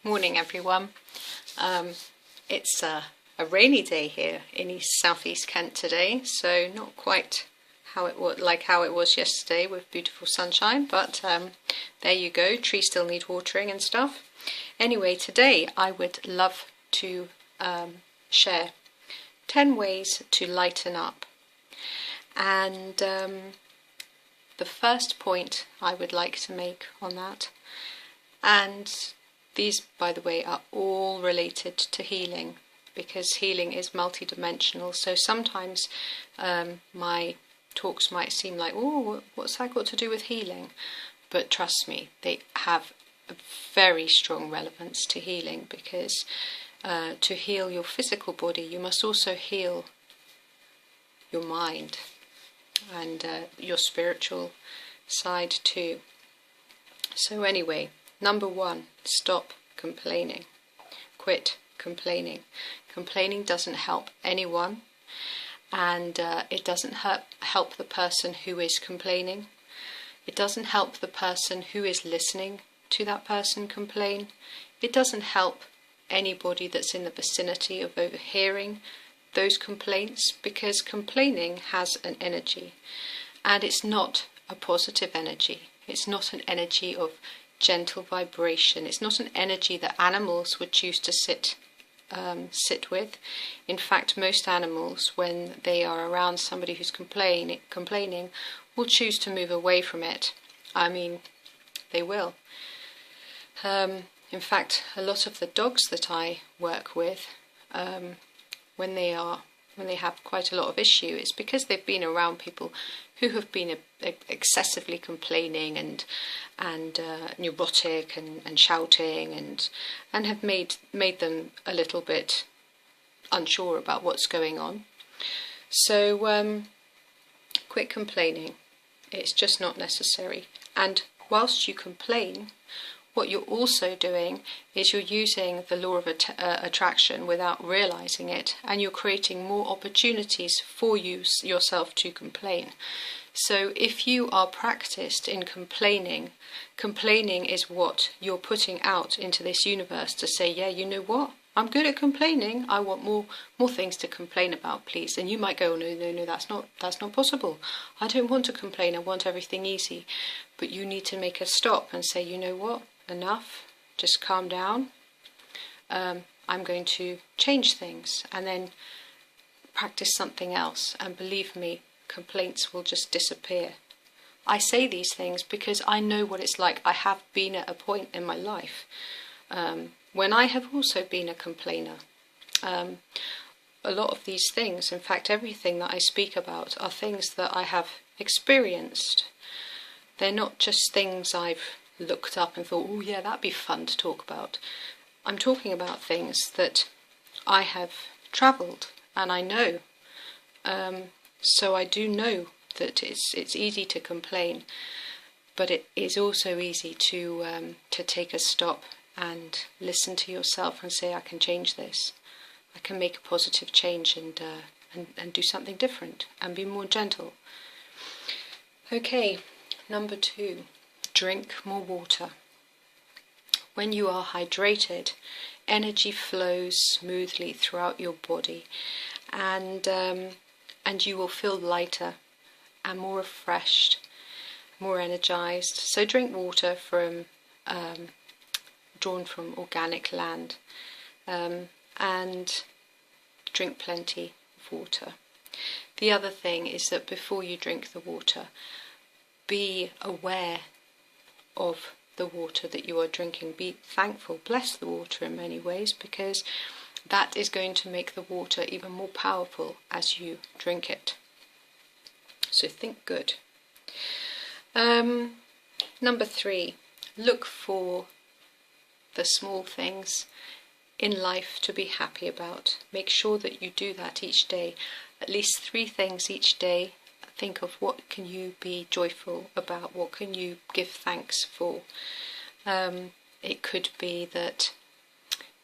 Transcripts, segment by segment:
Morning everyone. It's a rainy day here in southeast Kent today, so not quite how it was yesterday with beautiful sunshine, but there you go. Trees still need watering and stuff. Anyway, today I would love to share 10 ways to lighten up, and the first point I would like to make on that, and these, by the way, are all related to healing, because healing is multidimensional. So sometimes my talks might seem like, oh, what's that got to do with healing? But trust me, they have a very strong relevance to healing, because to heal your physical body, you must also heal your mind and your spiritual side too. So anyway, number one, stop complaining. Quit complaining. Complaining doesn't help anyone, and it doesn't help the person who is complaining. It doesn't help the person who is listening to that person complain. It doesn't help anybody that's in the vicinity of overhearing those complaints, because complaining has an energy, and it's not a positive energy. It's not an energy of gentle vibration. It's not an energy that animals would choose to sit with. In fact, most animals, when they are around somebody who's complaining, will choose to move away from it. I mean, they will. In fact, a lot of the dogs that I work with, when they have quite a lot of issue, it's because they've been around people who have been excessively complaining and neurotic and shouting and have made them a little bit unsure about what's going on. So quit complaining. It's just not necessary. And whilst you complain, what you're also doing is you're using the law of attraction without realizing it, and you're creating more opportunities for yourself to complain. So if you are practiced in complaining is what you're putting out into this universe to say, yeah, you know what? I'm good at complaining. I want more things to complain about, please. And you might go, no, that's not possible. I don't want to complain. I want everything easy. But you need to make a stop and say, you know what? Enough. Just calm down. I'm going to change things, and then practice something else. And believe me, complaints will just disappear. I say these things because I know what it's like. I have been at a point in my life when I have also been a complainer. A lot of these things, in fact everything that I speak about, are things that I have experienced. They're not just things I've looked up and thought, oh yeah, that'd be fun to talk about. I'm talking about things that I have travelled and I know. So I do know that it's easy to complain, but it is also easy to take a stop and listen to yourself and say, I can change this. I can make a positive change and do something different and be more gentle. Okay, number two, drink more water. When you are hydrated, energy flows smoothly throughout your body, and you will feel lighter and more refreshed, more energized. So drink water drawn from organic land, and drink plenty of water. The other thing is that before you drink the water, be aware of the water that you are drinking. Be thankful, bless the water in many ways, because that is going to make the water even more powerful as you drink it. So think good. Number three, look for the small things in life to be happy about. Make sure that you do that each day. At least 3 things each day. Think of what can you be joyful about, what can you give thanks for. It could be that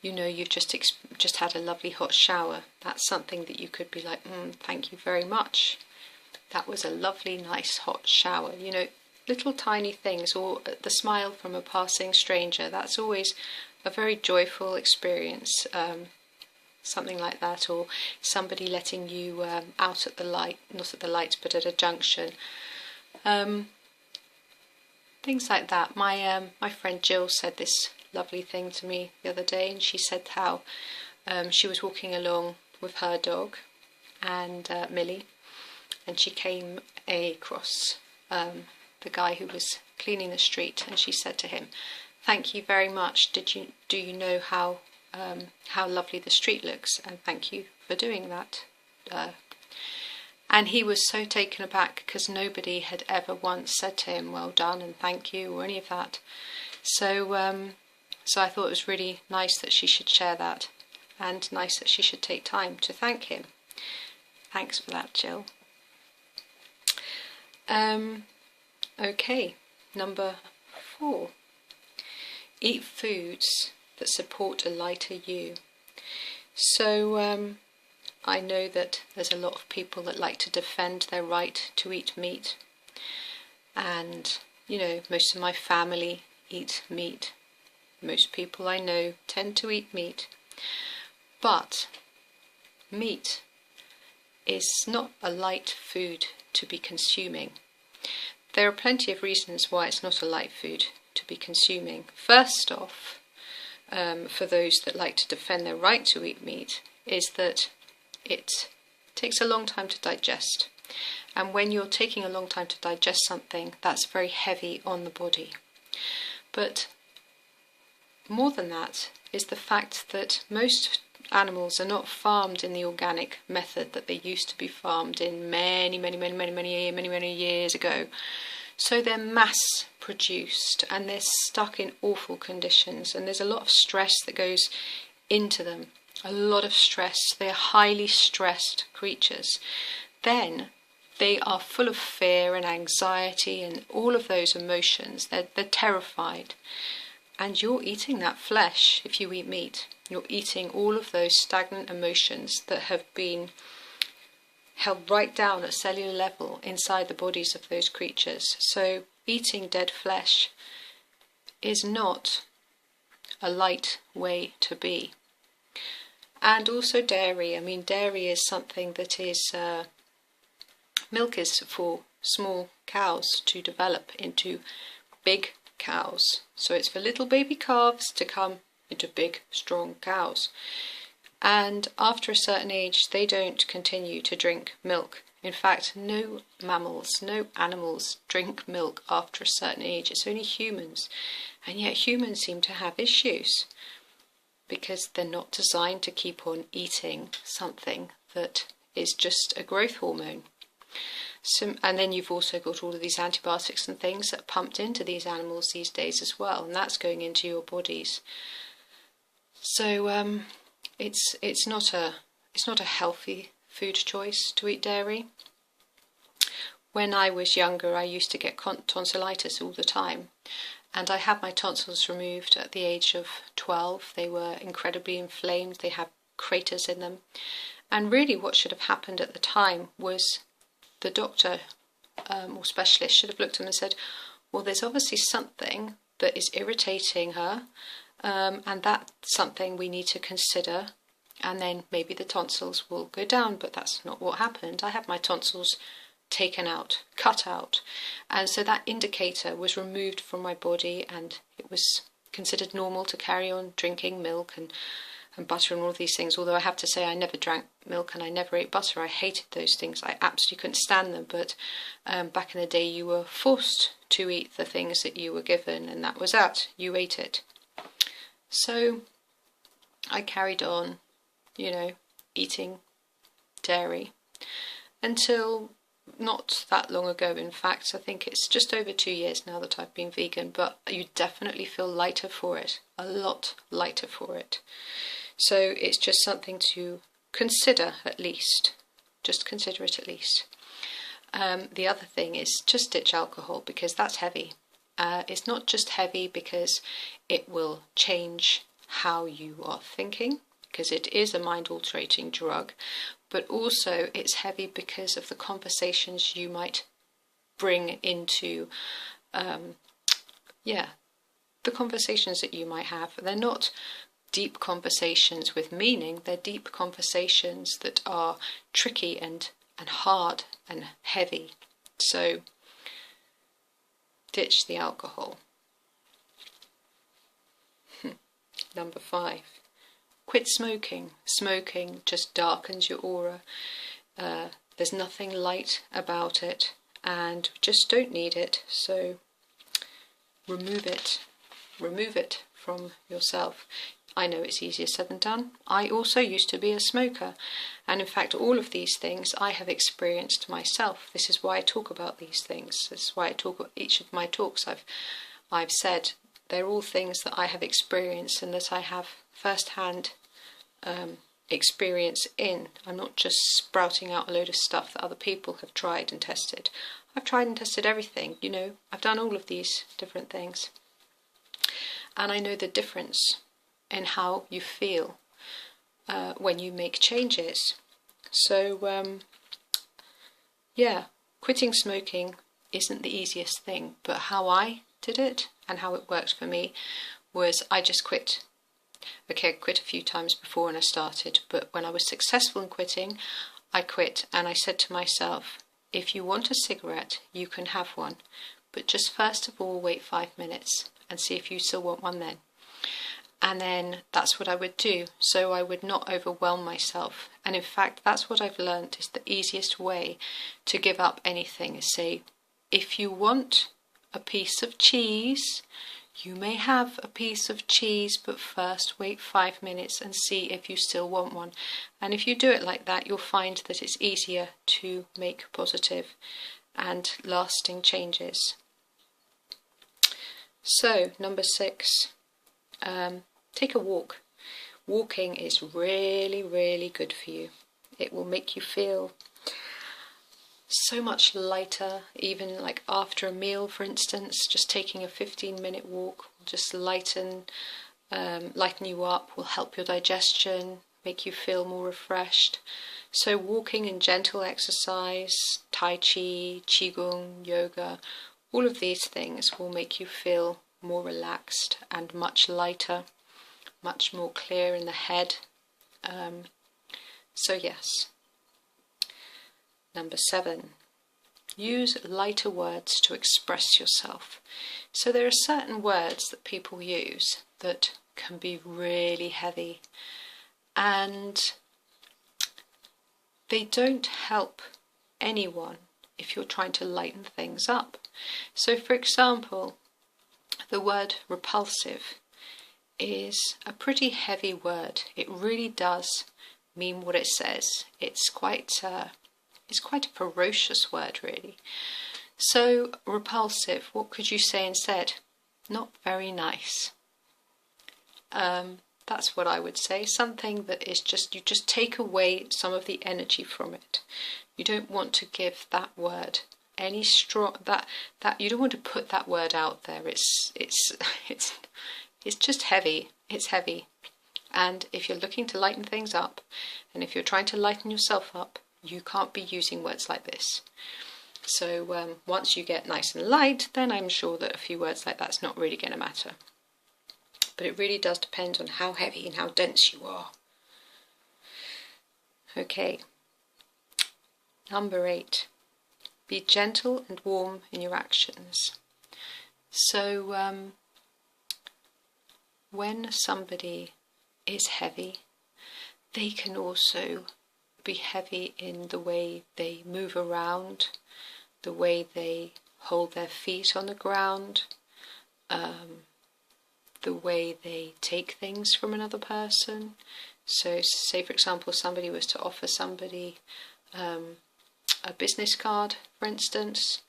you've just had a lovely hot shower. That's something that you could be like, thank you very much. That was a lovely, nice hot shower. Little tiny things, or the smile from a passing stranger. That's always a very joyful experience, something like that, or somebody letting you out at the light, not at the light, but at a junction. Things like that. My friend Jill said this lovely thing to me the other day, and she said how she was walking along with her dog and Millie, and she came across the guy who was cleaning the street, and she said to him, "Thank you very much. Do you know how lovely the street looks? And thank you for doing that." And he was so taken aback because nobody had ever once said to him, "Well done" and "thank you" or any of that. So I thought it was really nice that she should share that, and nice that she should take time to thank him. Thanks for that, Jill. Okay, number 4. Eat foods that support a lighter you. So I know that there's a lot of people that like to defend their right to eat meat, and you know, most of my family eat meat. Most people I know tend to eat meat, but meat is not a light food to be consuming. There are plenty of reasons why it's not a light food to be consuming. First off, for those that like to defend their right to eat meat, is that it takes a long time to digest. And when you're taking a long time to digest something, that's very heavy on the body. But more than that is the fact that most animals are not farmed in the organic method that they used to be farmed in many years ago. So they're mass produced, and they're stuck in awful conditions, and there's a lot of stress that goes into them. A lot of stress. They're highly stressed creatures. Then they are full of fear and anxiety and all of those emotions. They're terrified. And you're eating that flesh if you eat meat. You're eating all of those stagnant emotions that have been held right down at cellular level inside the bodies of those creatures. So eating dead flesh is not a light way to be. And also dairy. I mean, dairy is something that is, milk is for small cows to develop into big cows. So it's for little baby calves to come into big, strong cows. And after a certain age, they don't continue to drink milk. In fact, no mammals, no animals drink milk after a certain age. It's only humans. And yet humans seem to have issues, because they're not designed to keep on eating something that is just a growth hormone. So, and then you've also got all of these antibiotics and things that are pumped into these animals these days as well, and that's going into your bodies. So it's not a healthy food choice to eat dairy. When I was younger, I used to get tonsillitis all the time. And I had my tonsils removed at the age of 12. They were incredibly inflamed. They had craters in them. And really what should have happened at the time was the doctor or specialist should have looked at them and said, well, there's obviously something that is irritating her, and that's something we need to consider. And then maybe the tonsils will go down, but that's not what happened. I had my tonsils taken out, cut out, and so that indicator was removed from my body, and it was considered normal to carry on drinking milk and butter and all of these things. Although I have to say I never drank milk and I never ate butter. I hated those things. I absolutely couldn't stand them. But back in the day you were forced to eat the things that you were given, and that was that. You ate it. So I carried on, you know, eating dairy until not that long ago. In fact, I think it's just over 2 years now that I've been vegan, but you definitely feel lighter for it, a lot lighter for it. So it's just something to consider at least. Just consider it at least. The other thing is just ditch alcohol, because that's heavy. It's not just heavy because it will change how you are thinking, because it is a mind-altering drug, but also it's heavy because of the conversations you might bring into, the conversations that you might have. They're not deep conversations with meaning, they're deep conversations that are tricky and hard and heavy. So ditch the alcohol. Number 5, quit smoking. Smoking just darkens your aura. There's nothing light about it, and just don't need it. So remove it from yourself. I know it's easier said than done. I also used to be a smoker, and in fact all of these things I have experienced myself. This is why I talk about these things. This is why I talk about each of my talks. I've said they're all things that I have experienced and that I have first-hand experience in. I'm not just sprouting out a load of stuff that other people have tried and tested. I've tried and tested everything, you know. I've done all of these different things, and I know the difference in how you feel when you make changes. So yeah, quitting smoking isn't the easiest thing, but how I did it and how it worked for me was I just quit. Okay, I quit a few times before when I started, but when I was successful in quitting, I quit, and I said to myself, if you want a cigarette, you can have one, but just first of all wait 5 minutes and see if you still want one then. And then that's what I would do, so I would not overwhelm myself. And in fact, that's what I've learned is the easiest way to give up anything is say, if you want a piece of cheese, you may have a piece of cheese, but first wait 5 minutes and see if you still want one. And if you do it like that, you'll find that it's easier to make positive and lasting changes. So, number 6, take a walk. Walking is really, really good for you. It will make you feel so much lighter, even like after a meal, for instance. Just taking a 15-minute walk will just lighten you up, will help your digestion, make you feel more refreshed. So walking and gentle exercise, Tai Chi, Qigong, yoga, all of these things will make you feel more relaxed and much lighter, much more clear in the head. So yes. Number 7, use lighter words to express yourself. So there are certain words that people use that can be really heavy, and they don't help anyone if you're trying to lighten things up. So for example, the word repulsive is a pretty heavy word. It really does mean what it says. It's quite a ferocious word, really. So repulsive, what could you say instead? Not very nice. That's what I would say. Something that is you just take away some of the energy from it. You don't want to give that word any strong, that you don't want to put that word out there. It's just heavy. It's heavy. And if you're looking to lighten things up, and if you're trying to lighten yourself up, you can't be using words like this. So once you get nice and light, then I'm sure that a few words like that's not really going to matter. But it really does depend on how heavy and how dense you are. Okay. Number 8. Be gentle and warm in your actions. So when somebody is heavy, they can also be heavy in the way they move around, the way they hold their feet on the ground, the way they take things from another person. So say for example somebody was to offer somebody a business card, for instance.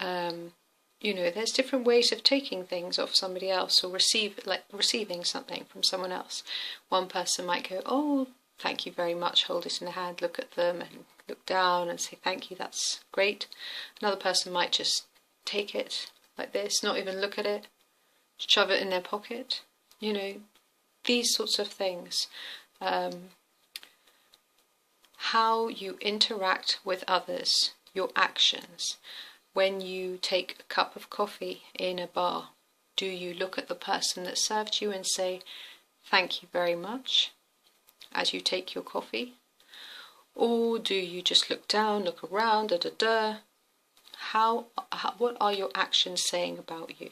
You know, there's different ways of taking things off somebody else, or receiving something from someone else. One person might go, oh, thank you very much, hold it in the hand, look at them and look down and say thank you, that's great. Another person might just take it like this, not even look at it, shove it in their pocket. You know, these sorts of things. How you interact with others, your actions. When you take a cup of coffee in a bar, Do you look at the person that served you and say, "Thank you very much," as you take your coffee? Or do you just look down, look around, what are your actions saying about you?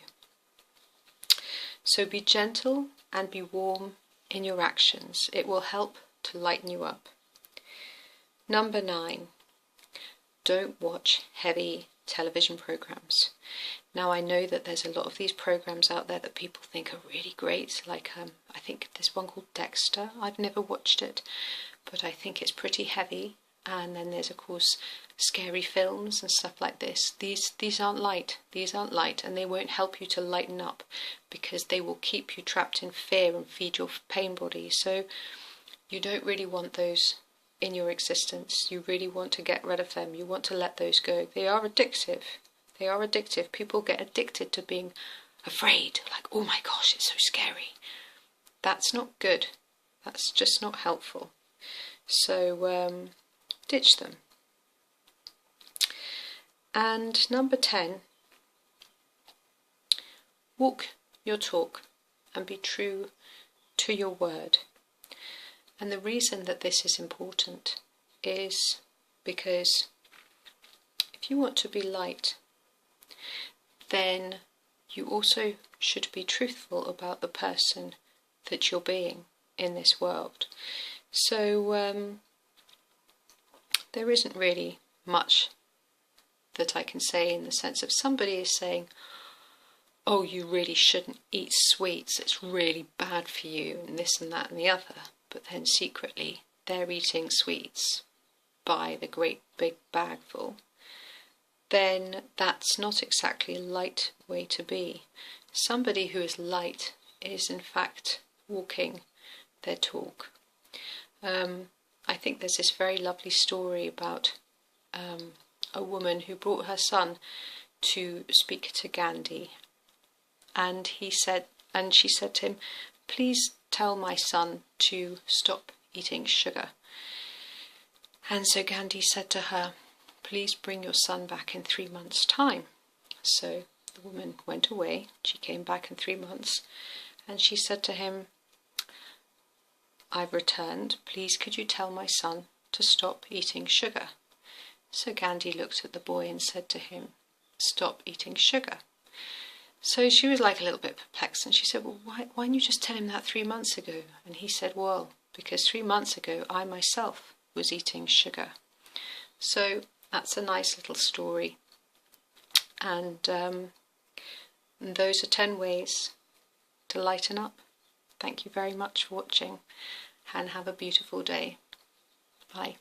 So be gentle and be warm in your actions. It will help to lighten you up. Number 9, don't watch heavy television programs. Now I know that there's a lot of these programs out there that people think are really great, like I think there's one called Dexter. I've never watched it, but I think it's pretty heavy. And then there's of course scary films and stuff like this. These aren't light. These aren't light, and they won't help you to lighten up, because they will keep you trapped in fear and feed your pain body. So you don't really want those in your existence. You really want to get rid of them. You want to let those go. They are addictive. They are addictive. People get addicted to being afraid, like, oh my gosh, it's so scary. That's not good. That's just not helpful. So ditch them. And number 10, walk your talk and be true to your word. And the reason that this is important is because if you want to be light, then you also should be truthful about the person that you're being in this world. So there isn't really much that I can say in the sense of somebody is saying, oh, you really shouldn't eat sweets, it's really bad for you, and this and that and the other, but then secretly they're eating sweets by the great big bagful, then that's not exactly a light way to be. Somebody who is light is in fact walking their talk. I think there's this very lovely story about a woman who brought her son to speak to Gandhi, and she said to him, please tell my son to stop eating sugar. And so Gandhi said to her, please bring your son back in 3 months' time. So the woman went away. She came back in 3 months, and she said to him, I've returned. Please could you tell my son to stop eating sugar? So Gandhi looked at the boy and said to him, stop eating sugar. So she was like a little bit perplexed, and she said, well, why didn't you just tell him that 3 months ago? And he said, well, because 3 months ago I myself was eating sugar. So that's a nice little story. And those are 10 ways to lighten up. Thank you very much for watching, and have a beautiful day. Bye.